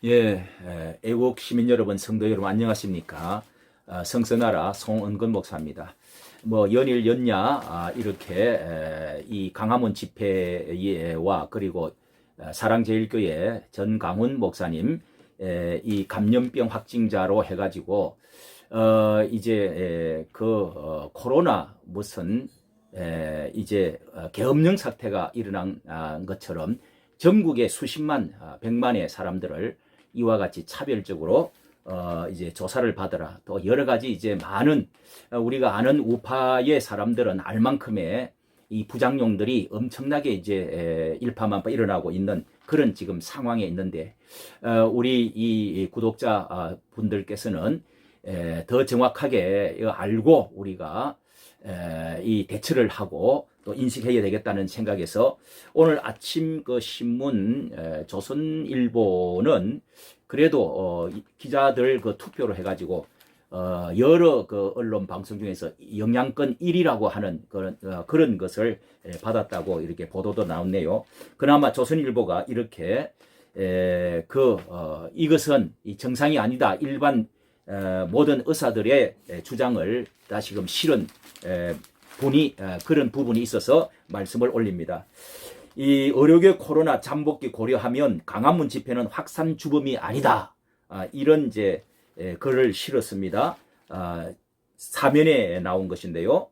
예, 애국 시민 여러분, 성도 여러분 안녕하십니까? 성서나라 송은근 목사입니다. 뭐 연일 연야 이렇게 이 강화문 집회와 그리고 사랑제일교회 전강훈 목사님 이 감염병 확진자로 해가지고 이제 코로나 무슨 이제 계엄령 사태가 일어난 것처럼 전국의 수십만, 백만의 사람들을 이와 같이 차별적으로 이제 조사를 받으라. 또 여러 가지 이제 많은 우리가 아는 우파의 사람들은 알 만큼의 이 부작용들이 엄청나게 이제 일파만파 일어나고 있는 그런 지금 상황에 있는데 우리 이 구독자 분들께서는 더 정확하게 알고 우리가 이 대처를 하고 또 인식해야 되겠다는 생각에서 오늘 아침 그 신문 조선일보는 그래도 기자들 그 투표로 해가지고 여러 그 언론 방송 중에서 영양권 1위라고 하는 그런 것을 받았다고 이렇게 보도도 나왔네요. 그나마 조선일보가 이렇게 이것은 정상이 아니다. 일반 모든 의사들의 주장을 다시금 실은 그런 부분이 있어서 말씀을 올립니다. 이 의료계 코로나 잠복기 고려하면 강화문 집회는 확산 주범이 아니다. 이런 이제 글을 실었습니다. 사면에 나온 것인데요.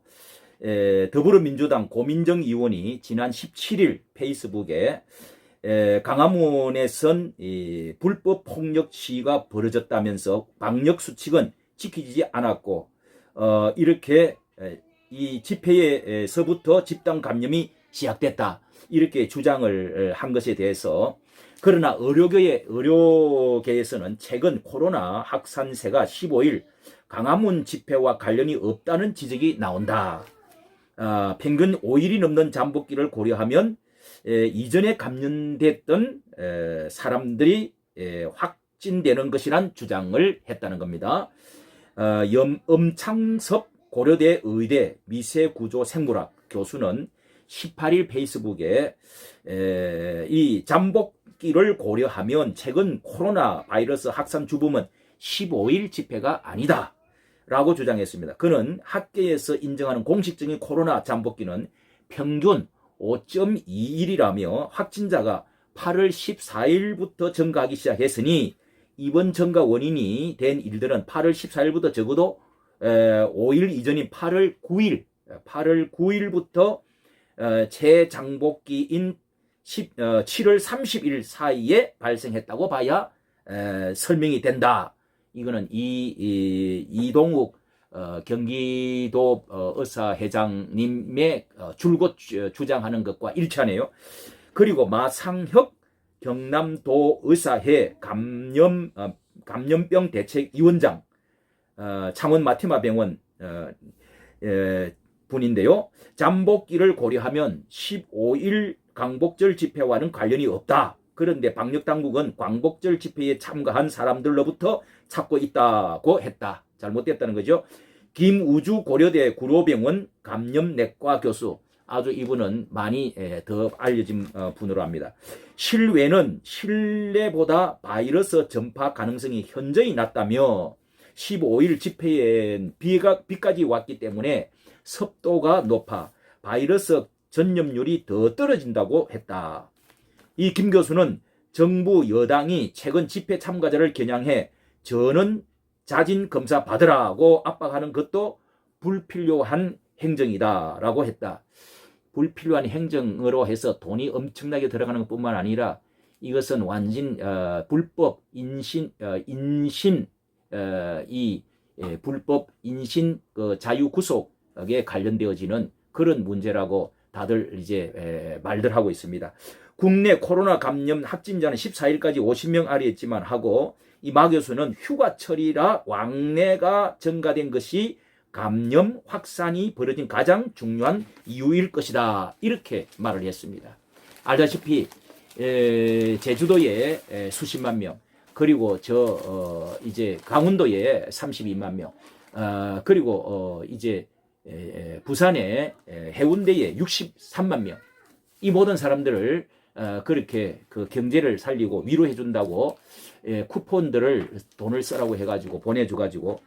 더불어민주당 고민정 의원이 지난 17일 페이스북에 강화문에선 불법 폭력 시위가 벌어졌다면서 방역 수칙은 지키지 않았고 이렇게 이 집회에서부터 집단 감염이 시작됐다. 이렇게 주장을 한 것에 대해서 그러나 의료계에서는 최근 코로나 확산세가 15일 강화문 집회와 관련이 없다는 지적이 나온다. 평균 5일이 넘는 잠복기를 고려하면 이전에 감염됐던 사람들이 확진되는 것이란 주장을 했다는 겁니다. 엄창섭 고려대 의대 미세구조생물학 교수는 18일 페이스북에 이 잠복기를 고려하면 최근 코로나 바이러스 확산 주범은 15일 집회가 아니다 라고 주장했습니다. 그는 학계에서 인정하는 공식적인 코로나 잠복기는 평균 5.2일이라며 확진자가 8월 14일부터 증가하기 시작했으니 이번 증가 원인이 된 일들은 8월 14일부터 적어도 5일 이전인 8월 9일부터 재장복기인 7월 30일 사이에 발생했다고 봐야 설명이 된다. 이거는 이동욱 경기도 의사회장님의 줄곧 주장하는 것과 일치하네요. 그리고 마상혁 경남도 의사회 감염병 대책위원장 창원 마티마병원 분인데요. 잠복기를 고려하면 15일 광복절 집회와는 관련이 없다. 그런데 방역당국은 광복절 집회에 참가한 사람들로부터 찾고 있다고 했다. 잘못됐다는 거죠. 김우주 고려대 구로병원 감염내과 교수, 아주 이분은 많이 더 알려진 분으로 합니다. 실외는 실내보다 바이러스 전파 가능성이 현저히 낮다며 15일 집회엔 비까지 왔기 때문에 습도가 높아 바이러스 전염률이 더 떨어진다고 했다. 이 김 교수는 정부 여당이 최근 집회 참가자를 겨냥해 전원 자진 검사 받으라고 압박하는 것도 불필요한 행정이다라고 했다. 불필요한 행정으로 해서 돈이 엄청나게 들어가는 것뿐만 아니라 이것은 완전 불법 불법 인신 자유 구속에 관련되어지는 그런 문제라고 다들 이제 말들 하고 있습니다. 국내 코로나 감염 확진자는 14일까지 50명 아래였지만 하고 이 마 교수는 휴가철이라 왕래가 증가된 것이 감염 확산이 벌어진 가장 중요한 이유일 것이다. 이렇게 말을 했습니다. 알다시피 제주도에 수십만 명, 그리고 이제 강원도에 32만 명, 그리고 이제 부산의 해운대에 63만 명, 이 모든 사람들을 그렇게 그 경제를 살리고 위로해 준다고 쿠폰들을 돈을 쓰라고 해가지고 보내줘가지고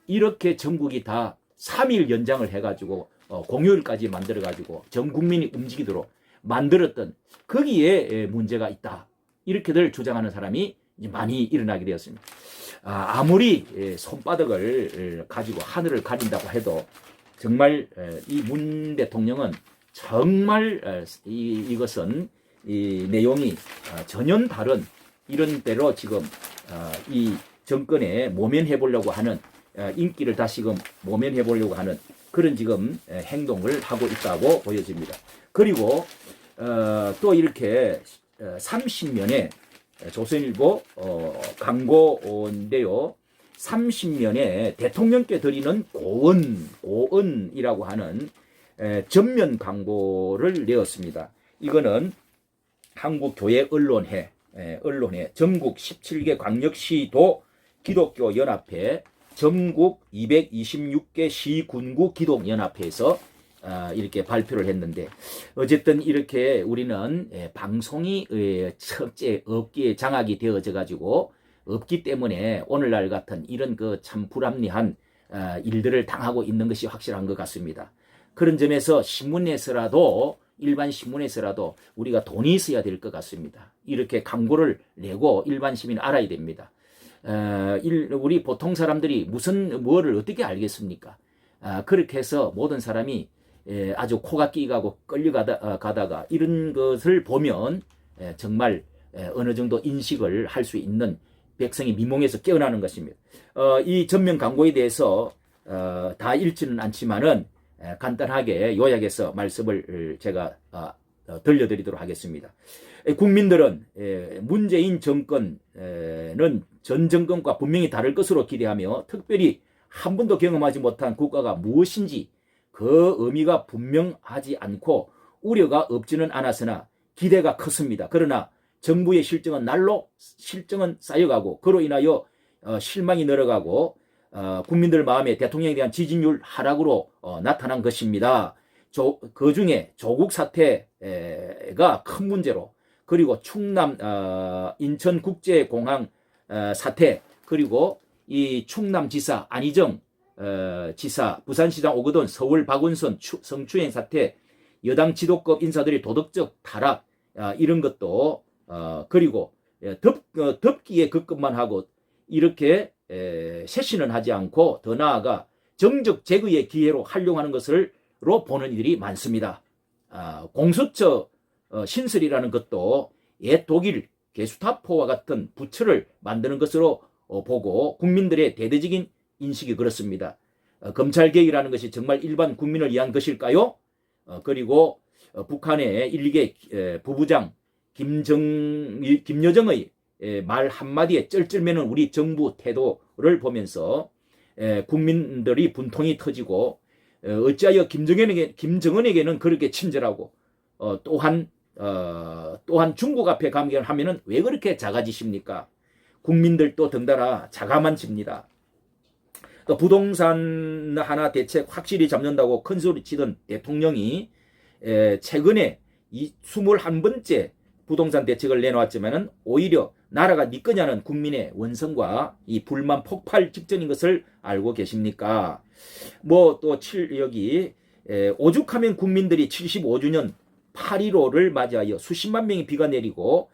이렇게 전국이 다 3일 연장을 해가지고 공휴일까지 만들어가지고 전 국민이 움직이도록 만들었던 거기에 문제가 있다. 이렇게들 주장하는 사람이 많이 일어나게 되었습니다. 아무리 손바닥을 가지고 하늘을 가린다고 해도 정말 이 문 대통령은 정말 이것은 이 내용이 전혀 다른 이런 대로 지금 이 정권에 모면해 보려고 하는 인기를 다시금 모면해 보려고 하는 그런 지금 행동을 하고 있다고 보여집니다. 그리고 또 이렇게 30면에 조선일보 광고인데요. 30면에 대통령께 드리는 고언이라고 하는 전면 광고를 내었습니다. 이거는 한국교회언론회 전국 17개 광역시도 기독교연합회 전국 226개 시군구 기독연합회에서 이렇게 발표를 했는데 어쨌든 이렇게 우리는 방송이 첫째 업계에 장악이 되어져 가지고 없기 때문에 오늘날 같은 이런 그 참 불합리한 일들을 당하고 있는 것이 확실한 것 같습니다. 그런 점에서 신문에서라도 일반 신문에서라도 우리가 돈이 있어야 될 것 같습니다. 이렇게 광고를 내고 일반 시민이 알아야 됩니다. 우리 보통 사람들이 뭐를 어떻게 알겠습니까? 그렇게 해서 모든 사람이 아주 코가 끼가고 끌려가다가 이런 것을 보면 정말 어느 정도 인식을 할 수 있는 백성이 미몽에서 깨어나는 것입니다. 이 전면 광고에 대해서 다 읽지는 않지만은 간단하게 요약해서 말씀을 제가 들려드리도록 하겠습니다. 국민들은 문재인 정권은 전 정권과 분명히 다를 것으로 기대하며 특별히 한 번도 경험하지 못한 국가가 무엇인지 그 의미가 분명하지 않고 우려가 없지는 않았으나 기대가 컸습니다. 그러나 정부의 실정은 쌓여가고 그로 인하여 실망이 늘어가고 국민들 마음에 대통령에 대한 지지율 하락으로 나타난 것입니다. 그 중에 조국 사태가 큰 문제로 그리고 충남 인천국제공항 사태 그리고 이 충남지사 안희정 지사 부산시장 오거돈 서울 박원순 성추행 사태 여당 지도급 인사들이 도덕적 타락 이런 것도 그리고 덮기에 급급만 하고 이렇게 쇄신은 하지 않고 더 나아가 정적 제거의 기회로 활용하는 것으로 보는 이들이 많습니다. 공수처 신설이라는 것도 옛 독일 게슈타포와 같은 부처를 만드는 것으로 보고 국민들의 대대적인 인식이 그렇습니다. 검찰개혁이라는 것이 정말 일반 국민을 위한 것일까요? 그리고 북한의 일개 부부장 김여정의 말 한마디에 쩔쩔매는 우리 정부 태도를 보면서 국민들이 분통이 터지고 어찌하여 김정은에게는 그렇게 친절하고 또한 중국 앞에 감견하면은 왜 그렇게 작아지십니까? 국민들도 덩달아 자감한 집니다. 또 부동산 하나 대책 확실히 잡는다고 큰소리 치던 대통령이 최근에 21번째 부동산 대책을 내놓았지만은 오히려 나라가 네 거냐는 국민의 원성과 이 불만 폭발 직전인 것을 알고 계십니까? 뭐 또 여기 오죽하면 국민들이 75주년 8.15를 맞이하여 수십만 명의 비가 내리고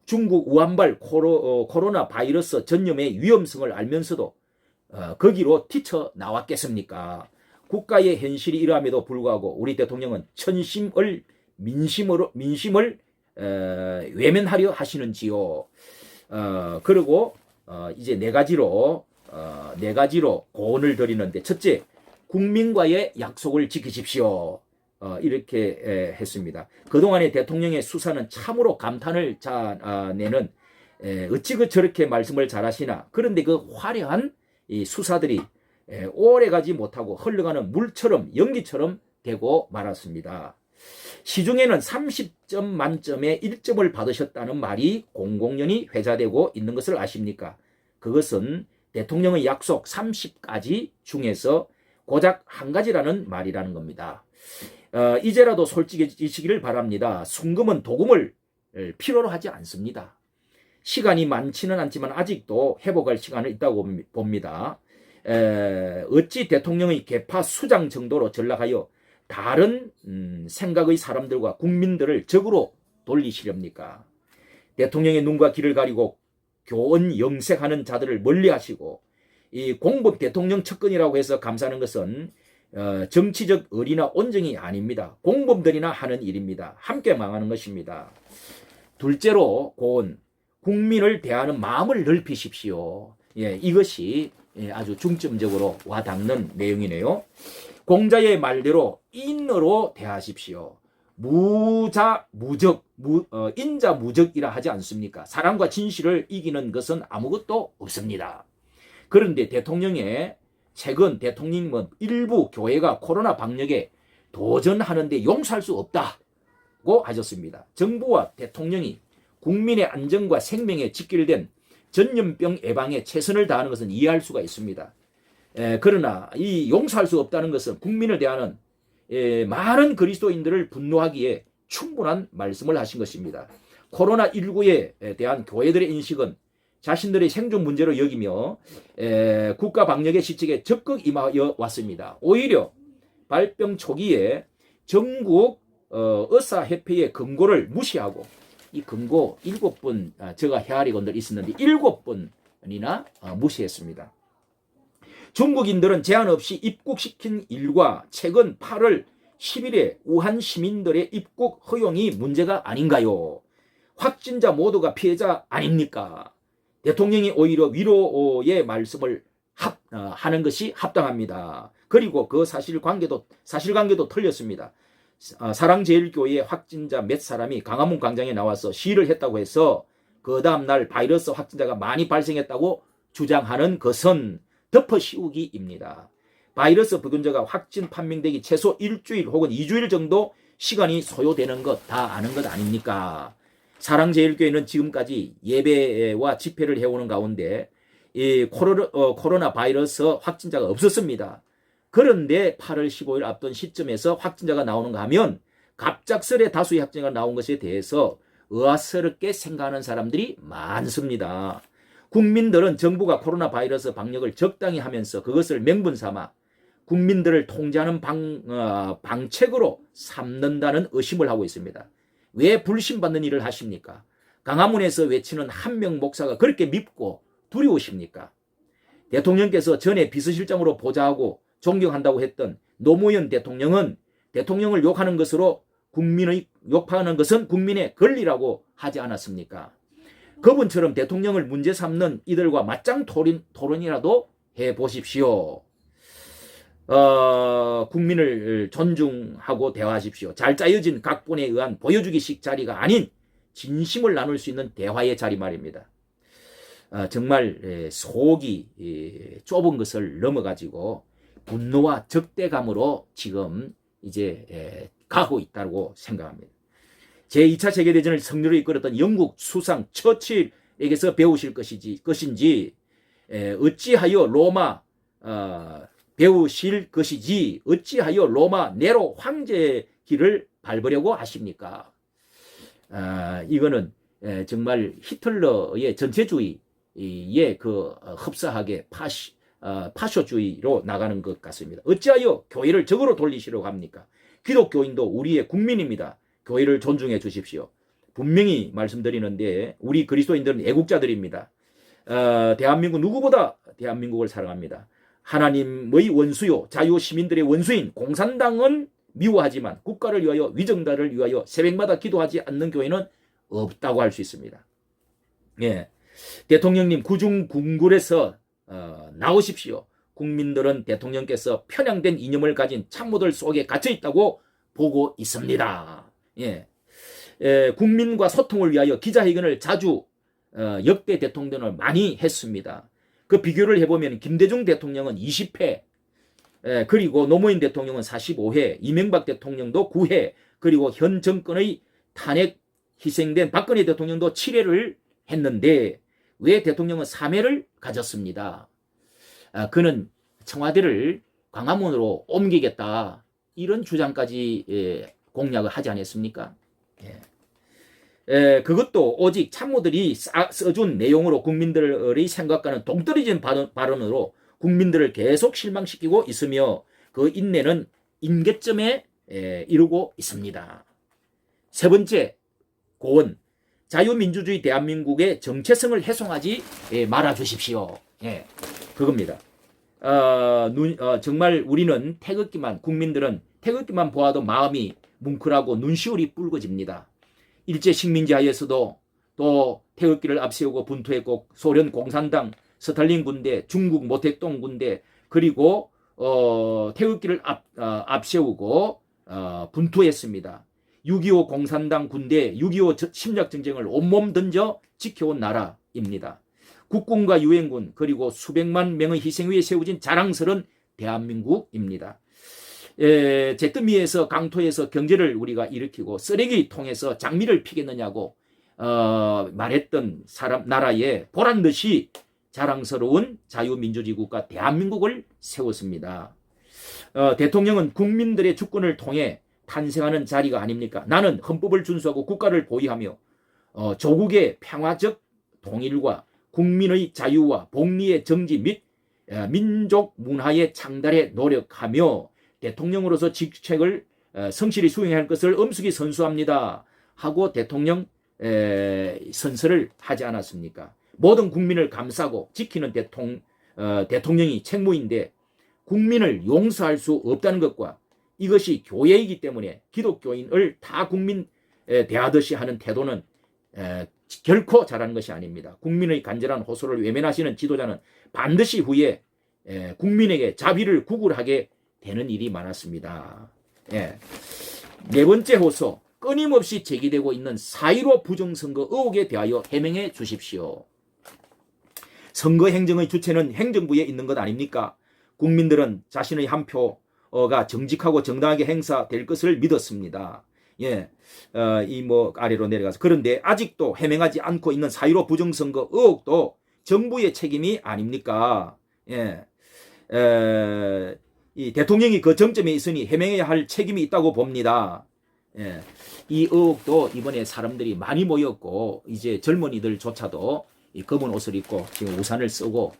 중국 우한발 코로나 바이러스 전염의 위험성을 알면서도 거기로 티쳐 나왔겠습니까? 국가의 현실이 이러함에도 불구하고 우리 대통령은 민심을 외면하려 하시는지요. 그리고 이제 네 가지로 고언을 드리는데 첫째, 국민과의 약속을 지키십시오. 이렇게 했습니다. 그동안의 대통령의 수사는 참으로 감탄을 자내는 어찌 저렇게 말씀을 잘하시나. 그런데 그 화려한 이 수사들이 오래가지 못하고 흘러가는 물처럼 연기처럼 되고 말았습니다. 시중에는 30점 만점에 1점을 받으셨다는 말이 공공연히 회자되고 있는 것을 아십니까? 그것은 대통령의 약속 30가지 중에서 고작 한 가지라는 말이라는 겁니다. 이제라도 솔직해지시기를 바랍니다. 순금은 도금을 필요로 하지 않습니다. 시간이 많지는 않지만 아직도 회복할 시간은 있다고 봅니다. 어찌 대통령의 계파 수장 정도로 전락하여 다른 생각의 사람들과 국민들을 적으로 돌리시렵니까? 대통령의 눈과 귀를 가리고 교원 영색하는 자들을 멀리하시고 이 공법 대통령 측근이라고 해서 감사하는 것은 정치적 의리나 온정이 아닙니다. 공범들이나 하는 일입니다. 함께 망하는 것입니다. 둘째로 고온, 국민을 대하는 마음을 넓히십시오. 이것이 아주 중점적으로 와닿는 내용이네요. 공자의 말대로 인으로 대하십시오. 인자무적이라 하지 않습니까? 사랑과 진실을 이기는 것은 아무것도 없습니다. 그런데 최근 대통령님은 일부 교회가 코로나 방역에 도전하는데 용서할 수 없다고 하셨습니다. 정부와 대통령이 국민의 안전과 생명에 직결된 전염병 예방에 최선을 다하는 것은 이해할 수가 있습니다. 그러나 이 용서할 수 없다는 것은 국민을 대하는 많은 그리스도인들을 분노하기에 충분한 말씀을 하신 것입니다. 코로나19에 대한 교회들의 인식은 자신들의 생존 문제로 여기며 국가 방역의 시책에 적극 임하여 왔습니다. 오히려 발병 초기에 전국 의사협회의 권고를 무시하고 이 권고 7번 제가 헤아리건 들 있었는데 7번이나 무시했습니다. 중국인들은 제한 없이 입국시킨 일과 최근 8월 10일에 우한 시민들의 입국 허용이 문제가 아닌가요? 확진자 모두가 피해자 아닙니까? 대통령이 오히려 위로의 말씀을 하는 것이 합당합니다. 그리고 그 사실관계도 틀렸습니다. 사랑제일교회 확진자 몇 사람이 광화문 광장에 나와서 시위를 했다고 해서 그 다음날 바이러스 확진자가 많이 발생했다고 주장하는 것은 덮어씌우기입니다. 바이러스 보균자가 확진 판명되기 최소 일주일 혹은 2주일 정도 시간이 소요되는 것 다 아는 것 아닙니까? 사랑제일교회는 지금까지 예배와 집회를 해오는 가운데 이 코로나 바이러스 확진자가 없었습니다. 그런데 8월 15일 앞둔 시점에서 확진자가 나오는가 하면 갑작스레 다수의 확진자가 나온 것에 대해서 의아스럽게 생각하는 사람들이 많습니다. 국민들은 정부가 코로나 바이러스 방역을 적당히 하면서 그것을 명분 삼아 국민들을 통제하는 방책으로 삼는다는 의심을 하고 있습니다. 왜 불신받는 일을 하십니까? 광화문에서 외치는 한 명 목사가 그렇게 밉고 두려우십니까? 대통령께서 전에 비서실장으로 보좌하고 존경한다고 했던 노무현 대통령은 대통령을 욕하는 것으로 욕하는 것은 국민의 권리라고 하지 않았습니까? 그분처럼 대통령을 문제 삼는 이들과 맞짱 토론이라도 해보십시오. 국민을 존중하고 대화하십시오. 잘 짜여진 각본에 의한 보여주기식 자리가 아닌 진심을 나눌 수 있는 대화의 자리 말입니다. 정말 속이 좁은 것을 넘어가지고 분노와 적대감으로 지금 이제 가고 있다고 생각합니다. 제2차 세계대전을 승리로 이끌었던 영국 수상 처칠에게서 배우실 것인지 어찌하여 로마 배우실 것이지 어찌하여 로마 네로 황제 길을 밟으려고 하십니까? 이거는 정말 히틀러의 전체주의에 흡사하게 파쇼주의로 나가는 것 같습니다. 어찌하여 교회를 적으로 돌리시려고 합니까? 기독교인도 우리의 국민입니다. 교회를 존중해 주십시오. 분명히 말씀드리는데 우리 그리스도인들은 애국자들입니다. 대한민국 누구보다 대한민국을 사랑합니다. 하나님의 원수요 자유 시민들의 원수인 공산당은 미워하지만 국가를 위하여 위정자를 위하여 새벽마다 기도하지 않는 교회는 없다고 할 수 있습니다. 대통령님 구중궁굴에서 나오십시오. 국민들은 대통령께서 편향된 이념을 가진 참모들 속에 갇혀 있다고 보고 있습니다. 국민과 소통을 위하여 기자회견을 자주 역대 대통령을 많이 했습니다. 그 비교를 해보면 김대중 대통령은 20회, 그리고 노무현 대통령은 45회, 이명박 대통령도 9회, 그리고 현 정권의 탄핵 희생된 박근혜 대통령도 7회를 했는데 왜 대통령은 3회를 가졌습니다. 그는 청와대를 광화문으로 옮기겠다 이런 주장까지 공약을 하지 않았습니까? 그것도 오직 참모들이 써준 내용으로 국민들의 생각과는 동떨어진 발언으로 국민들을 계속 실망시키고 있으며 그 인내는 임계점에 이르고 있습니다. 세 번째 고언, 자유민주주의 대한민국의 정체성을 훼손하지 말아 주십시오. 그겁니다. 정말 우리는 국민들은 태극기만 보아도 마음이 뭉클하고 눈시울이 붉어집니다. 일제 식민지 하에서도 또 태극기를 앞세우고 분투했고 소련 공산당, 스탈린 군대, 중국 모택동 군대 그리고 태극기를 앞세우고 분투했습니다. 6.25 공산당 군대 6.25 침략전쟁을 온몸 던져 지켜온 나라입니다. 국군과 유엔군 그리고 수백만 명의 희생 위에 세워진 자랑스러운 대한민국입니다. 잿더미에서 강토에서 경제를 우리가 일으키고 쓰레기통에서 장미를 피겠느냐고 말했던 나라에 보란듯이 자랑스러운 자유민주주의 국가 대한민국을 세웠습니다. 대통령은 국민들의 주권을 통해 탄생하는 자리가 아닙니까? 나는 헌법을 준수하고 국가를 보위하며 조국의 평화적 통일과 국민의 자유와 복리의 정지 및 민족 문화의 창달에 노력하며 대통령으로서 직책을 성실히 수행해야 할 것을 엄숙히 선수합니다 하고 대통령 선서를 하지 않았습니까? 모든 국민을 감싸고 지키는 대통령이 책무인데 국민을 용서할 수 없다는 것과 이것이 교회이기 때문에 기독교인을 다 국민 대하듯이 하는 태도는 결코 잘하는 것이 아닙니다. 국민의 간절한 호소를 외면하시는 지도자는 반드시 후에 국민에게 자비를 구걸하게 되는 일이 많았습니다. 네 번째 호소, 끊임없이 제기되고 있는 4.15 부정선거 의혹에 대하여 해명해 주십시오. 선거 행정의 주체는 행정부에 있는 것 아닙니까? 국민들은 자신의 한 표가 정직하고 정당하게 행사될 것을 믿었습니다. 아래로 내려가서 그런데 아직도 해명하지 않고 있는 4.15 부정선거 의혹도 정부의 책임이 아닙니까? 이 대통령이 그 정점에 있으니 해명해야 할 책임이 있다고 봅니다. 이 의혹도 이번에 사람들이 많이 모였고 이제 젊은이들조차도 이 검은 옷을 입고 지금 우산을 쓰고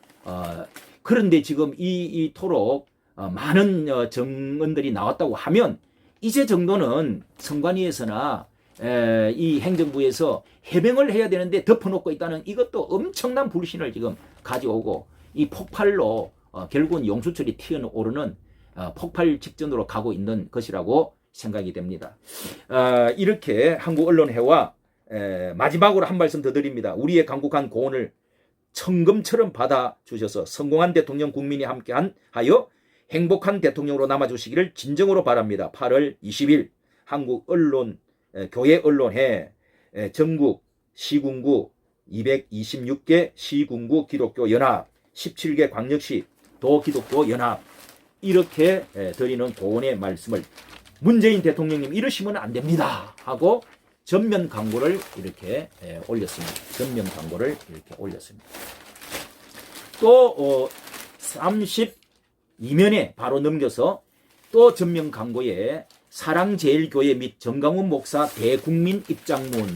그런데 지금 이토록 많은 정언들이 나왔다고 하면 이제 정도는 선관위에서나 이 행정부에서 해명을 해야 되는데 덮어놓고 있다는 이것도 엄청난 불신을 지금 가져오고 이 폭발로 결국은 용수철이 튀어오르는 폭발 직전으로 가고 있는 것이라고 생각이 됩니다. 이렇게 한국 언론회와 마지막으로 한 말씀 더 드립니다. 우리의 강국한 고언을 청금처럼 받아주셔서 성공한 대통령 국민이 함께하여 행복한 대통령으로 남아주시기를 진정으로 바랍니다. 8월 20일 한국 교회 언론회 전국 시군구 226개 시군구 기독교 연합 17개 광역시 도기독교 연합 이렇게 드리는 고언의 말씀을 문재인 대통령님 이러시면 안 됩니다 하고 전면 광고를 이렇게 올렸습니다. 전면 광고를 이렇게 올렸습니다. 또 32면에 바로 넘겨서 또 전면 광고에 사랑제일교회 및 정강훈 목사 대국민 입장문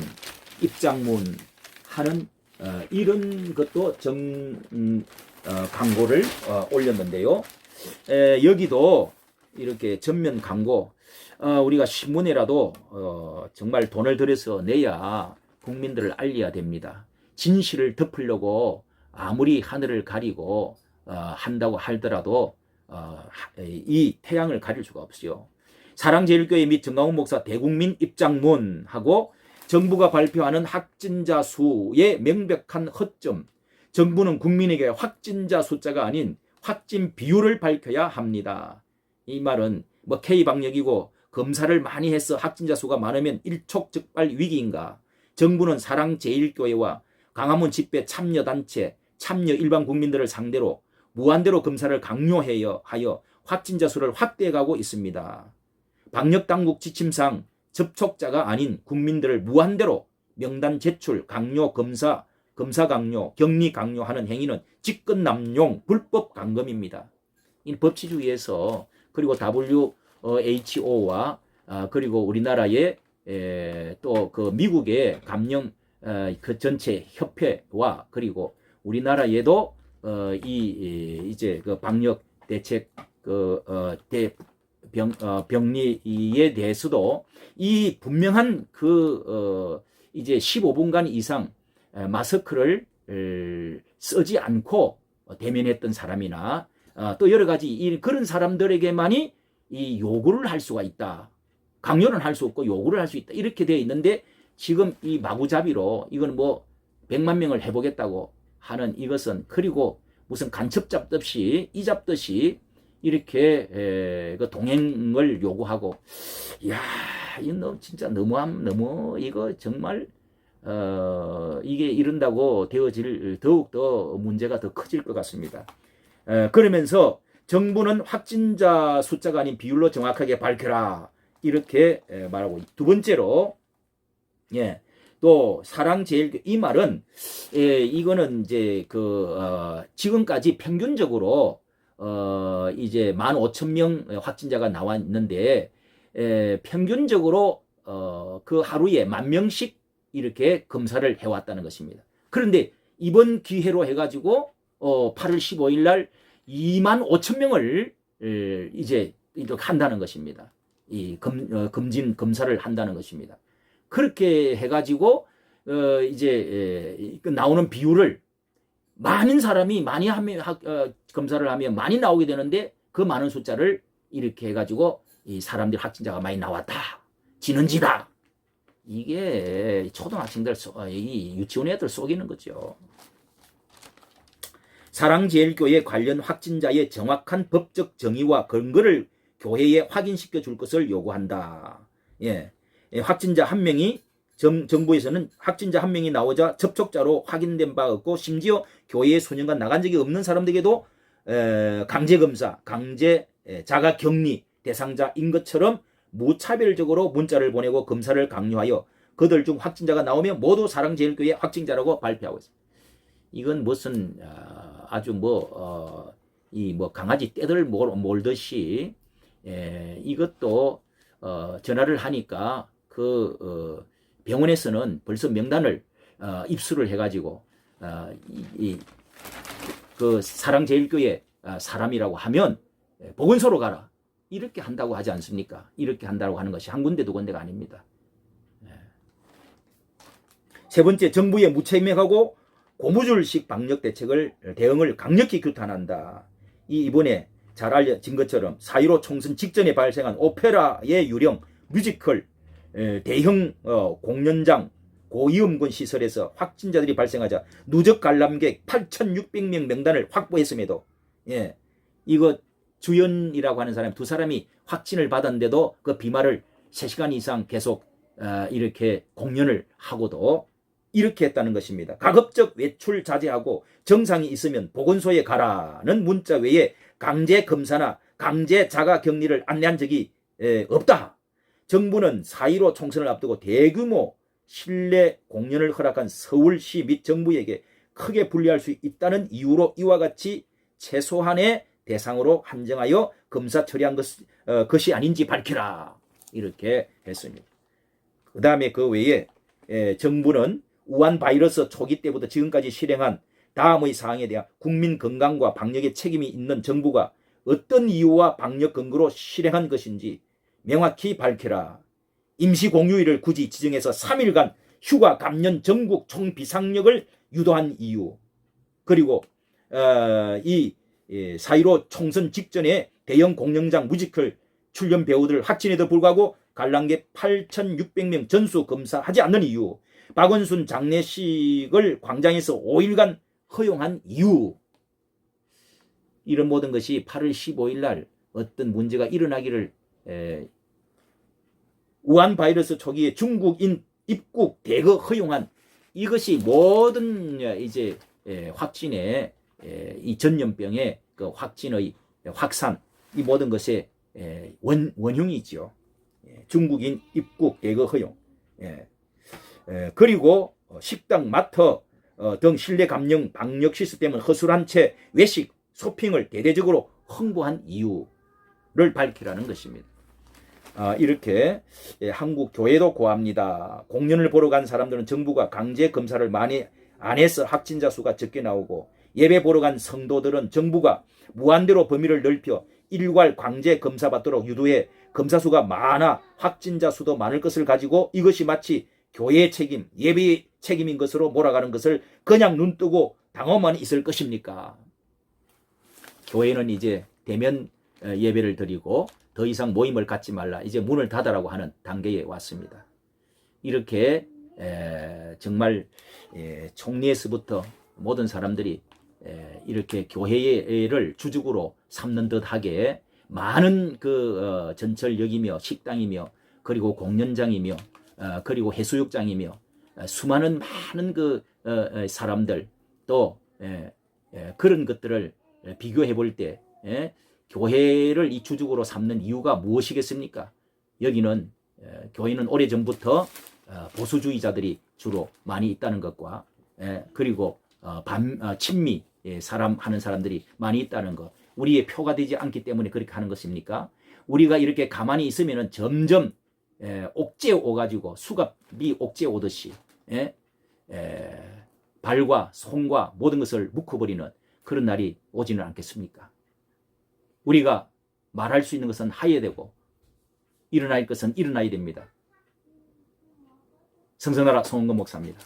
하는 이런 것도 광고를 올렸는데요. 여기도 이렇게 전면 광고 우리가 신문에라도 정말 돈을 들여서 내야 국민들을 알려야 됩니다. 진실을 덮으려고 아무리 하늘을 가리고 한다고 하더라도 이 태양을 가릴 수가 없어요. 사랑제일교회 및 정강훈 목사 대국민 입장문하고 정부가 발표하는 확진자 수의 명백한 허점. 정부는 국민에게 확진자 숫자가 아닌 확진 비율을 밝혀야 합니다. 이 말은 K방역이고 검사를 많이 해서 확진자 수가 많으면 일촉즉발 위기인가? 정부는 사랑제일교회와 광화문 집회 참여단체, 참여 일반 국민들을 상대로 무한대로 검사를 강요하여 확진자 수를 확대해가고 있습니다. 방역당국 지침상 접촉자가 아닌 국민들을 무한대로 명단 제출, 강요, 검사 강요, 격리 강요하는 행위는 직권남용, 불법 감금입니다. 이 법치주의에서 그리고 WHO와 그리고 우리나라의 또 그 미국의 감염 그 전체 협회와 그리고 우리나라에도 이제 그 방역 대책 병리에 대해서도 이 분명한 이제 15분간 이상 마스크를 쓰지 않고 대면했던 사람이나 또 여러 가지 그런 사람들에게만이 이 요구를 할 수가 있다. 강요는 할 수 없고 요구를 할 수 있다. 이렇게 되어 있는데 지금 이 마구잡이로 이건 뭐 100만 명을 해보겠다고 하는 이것은 그리고 무슨 간첩 잡듯이 이 잡듯이 이렇게 그 동행을 요구하고 이야 이거 진짜 너무 이거 정말 이게 이른다고 되어질 더욱더 문제가 더 커질 것 같습니다. 그러면서 정부는 확진자 숫자가 아닌 비율로 정확하게 밝혀라 이렇게 말하고 두 번째로 또 사랑제일교 이 말은 이거는 이제 지금까지 평균적으로 이제 15,000명 확진자가 나와 있는데 평균적으로 그 하루에 10,000명씩 이렇게 검사를 해왔다는 것입니다. 그런데 이번 기회로 해가지고 8월 15일 날 25,000명을 이제 한다는 것입니다. 이 검사를 한다는 것입니다. 그렇게 해가지고 이제 나오는 비율을 많은 사람이 많이 하면 검사를 하면 많이 나오게 되는데 그 많은 숫자를 이렇게 해가지고 이 사람들 확진자가 많이 나왔다. 지는지다. 이게 초등학생들, 이 유치원 애들 속이는 거죠. 사랑제일교회 관련 확진자의 정확한 법적 정의와 근거를 교회에 확인시켜 줄 것을 요구한다. 확진자 한 명이 정부에서는 확진자 한 명이 나오자 접촉자로 확인된 바 없고 심지어 교회에 수년간 나간 적이 없는 사람들에게도 강제검사, 강제 자가격리 대상자인 것처럼 무차별적으로 문자를 보내고 검사를 강요하여 그들 중 확진자가 나오면 모두 사랑제일교회 확진자라고 발표하고 있습니다. 이건 무슨 아주 강아지 떼들 몰듯이 이것도 전화를 하니까 병원에서는 벌써 명단을 입수를 해가지고 그 사랑제일교회 사람이라고 하면 보건소로 가라 이렇게 한다고 하지 않습니까? 이렇게 한다고 하는 것이 한 군데 두 군데가 아닙니다. 세 번째, 정부의 무책임하고 고무줄식 방역 대응을 강력히 규탄한다. 이번에 잘 알려진 것처럼 4.15 총선 직전에 발생한 오페라의 유령 뮤지컬 대형 공연장 고위험군 시설에서 확진자들이 발생하자 누적 관람객 8,600명 명단을 확보했음에도 이거 주연이라고 하는 사람 두 사람이 확진을 받았는데도 그 비말을 3시간 이상 계속 이렇게 공연을 하고도 이렇게 했다는 것입니다. 가급적 외출 자제하고 정상이 있으면 보건소에 가라는 문자 외에 강제 검사나 강제 자가 격리를 안내한 적이 없다. 정부는 4.15 총선을 앞두고 대규모 실내 공연을 허락한 서울시 및 정부에게 크게 불리할 수 있다는 이유로 이와 같이 최소한의 대상으로 한정하여 검사 처리한 것이 아닌지 밝히라. 이렇게 했습니다. 그 다음에 그 외에 정부는 우한 바이러스 초기 때부터 지금까지 실행한 다음의 사항에 대한 국민 건강과 방역에 책임이 있는 정부가 어떤 이유와 방역 근거로 실행한 것인지 명확히 밝혀라. 임시공휴일을 굳이 지정해서 3일간 휴가 감면 전국 총비상력을 유도한 이유, 그리고 이 4.15 총선 직전에 대형 공연장 뮤지컬 출연 배우들 확진에도 불구하고 관람객 8,600명 전수 검사하지 않는 이유, 박원순 장례식을 광장에서 5일간 허용한 이유, 이런 모든 것이 8월 15일 날 어떤 문제가 일어나기를 우한 바이러스 초기에 중국인 입국 대거 허용한 이것이 모든 이제 확진의 이 전염병의 그 확진의 확산 이 모든 것의 원흉이지요. 중국인 입국 대거 허용. 그리고 식당, 마트 등 실내 감염 방역 시스템은 허술한 채 외식, 쇼핑을 대대적으로 홍보한 이유를 밝히라는 것입니다. 이렇게 한국 교회도 고합니다. 공연을 보러 간 사람들은 정부가 강제 검사를 많이 안 해서 확진자 수가 적게 나오고, 예배 보러 간 성도들은 정부가 무한대로 범위를 넓혀 일괄 강제 검사 받도록 유도해 검사 수가 많아 확진자 수도 많을 것을 가지고 이것이 마치 교회의 책임, 예배의 책임인 것으로 몰아가는 것을 그냥 눈뜨고 당하고만 있을 것입니까? 교회는 이제 대면 예배를 드리고 더 이상 모임을 갖지 말라, 이제 문을 닫으라고 하는 단계에 왔습니다. 이렇게 정말 총리에서부터 모든 사람들이 이렇게 교회를 주축으로 삼는 듯하게 많은 그 전철역이며 식당이며 그리고 공연장이며 그리고 해수욕장이며 수많은 많은 그 사람들 또 그런 것들을 비교해 볼 때 교회를 이 주축으로 삼는 이유가 무엇이겠습니까? 여기는 교회는 오래전부터 보수주의자들이 주로 많이 있다는 것과 그리고 친미 사람 하는 사람들이 많이 있다는 것, 우리의 표가 되지 않기 때문에 그렇게 하는 것입니까? 우리가 이렇게 가만히 있으면 점점 옥죄 오가지고 수갑이 옥죄 오듯이 발과 손과 모든 것을 묶어버리는 그런 날이 오지는 않겠습니까? 우리가 말할 수 있는 것은 하여야 되고 일어날 것은 일어나야 됩니다. 성성나라 송원근 목사입니다.